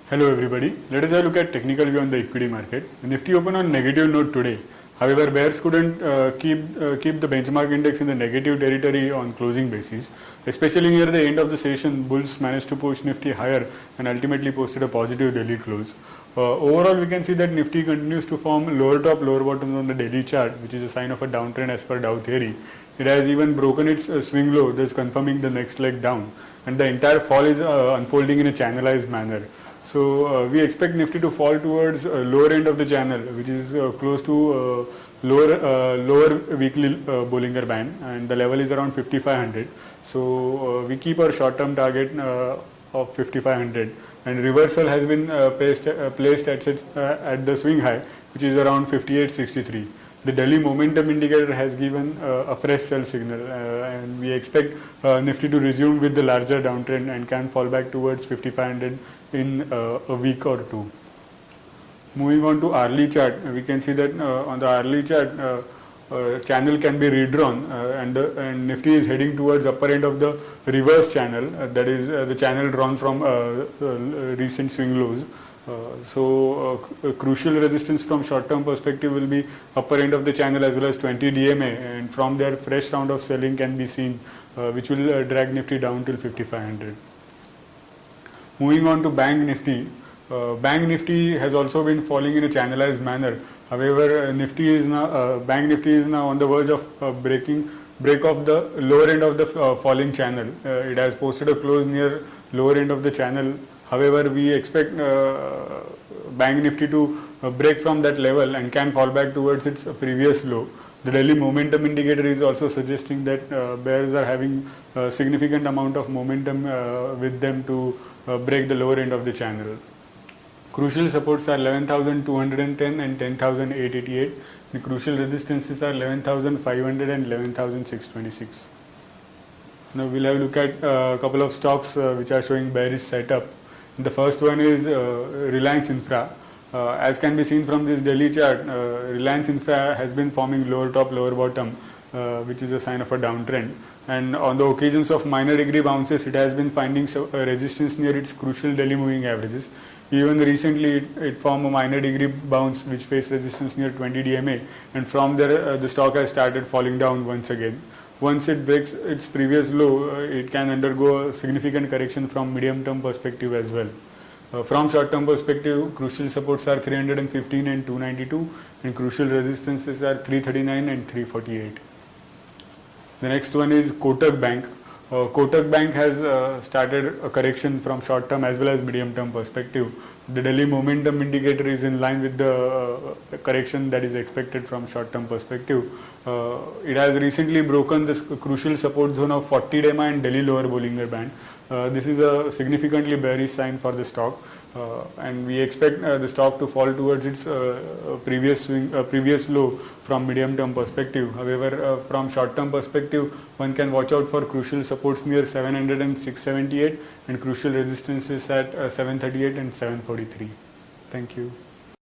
Hello everybody. Let us have a look at technical view on the equity market. Nifty opened on negative note today. However, bears couldn't keep the benchmark index in the negative territory on closing basis. Especially near the end of the session, bulls managed to push Nifty higher and ultimately posted a positive daily close. Overall, we can see that Nifty continues to form lower top, lower bottom on the daily chart, which is a sign of a downtrend as per Dow theory. It has even broken its swing low, thus confirming the next leg down. And the entire fall is unfolding in a channelized manner. So we expect Nifty to fall towards lower end of the channel, which is close to lower weekly Bollinger Band, and the level is around 5500. So we keep our short-term target of 5500, and reversal has been placed at the swing high, which is around 5863. The daily momentum indicator has given a fresh sell signal, and we expect Nifty to resume with the larger downtrend and can fall back towards 5500 in a week or two. Moving on to hourly chart, we can see that on the hourly chart, channel can be redrawn, and Nifty is heading towards upper end of the reverse channel, that is the channel drawn from recent swing lows. Crucial resistance from short-term perspective will be upper end of the channel as well as 20 DMA, and from there fresh round of selling can be seen, which will drag Nifty down till 5500. Moving on to Bank Nifty. Bank Nifty has also been falling in a channelized manner. However, Bank Nifty is now on the verge of break off the lower end of the falling channel. It has posted a close near lower end of the channel. However, we expect Bank Nifty to break from that level and can fall back towards its previous low. The daily momentum indicator is also suggesting that bears are having a significant amount of momentum with them to break the lower end of the channel. Crucial supports are 11,210 and 10,888. The crucial resistances are 11,500 and 11,626. Now we'll have a look at a couple of stocks which are showing bearish setup. The first one is Reliance Infra. As can be seen from this daily chart, Reliance Infra has been forming lower top, lower bottom, which is a sign of a downtrend. And on the occasions of minor degree bounces, it has been finding resistance near its crucial daily moving averages. Even recently, it formed a minor degree bounce which faced resistance near 20 DMA, and from there the stock has started falling down once again. Once it breaks its previous low, it can undergo a significant correction from medium-term perspective as well. From short-term perspective, crucial supports are 315 and 292, and crucial resistances are 339 and 348. The next one is Kotak Bank. Kotak Bank has started a correction from short-term as well as medium-term perspective. The daily momentum indicator is in line with the correction that is expected from short-term perspective. It has recently broken this crucial support zone of 40 DMA and daily lower Bollinger Band. This is a significantly bearish sign for the stock, and we expect the stock to fall towards its previous low from medium-term perspective. However, from short-term perspective, one can watch out for crucial supports near 700 and 678, and crucial resistances at 738 and 743. Thank you.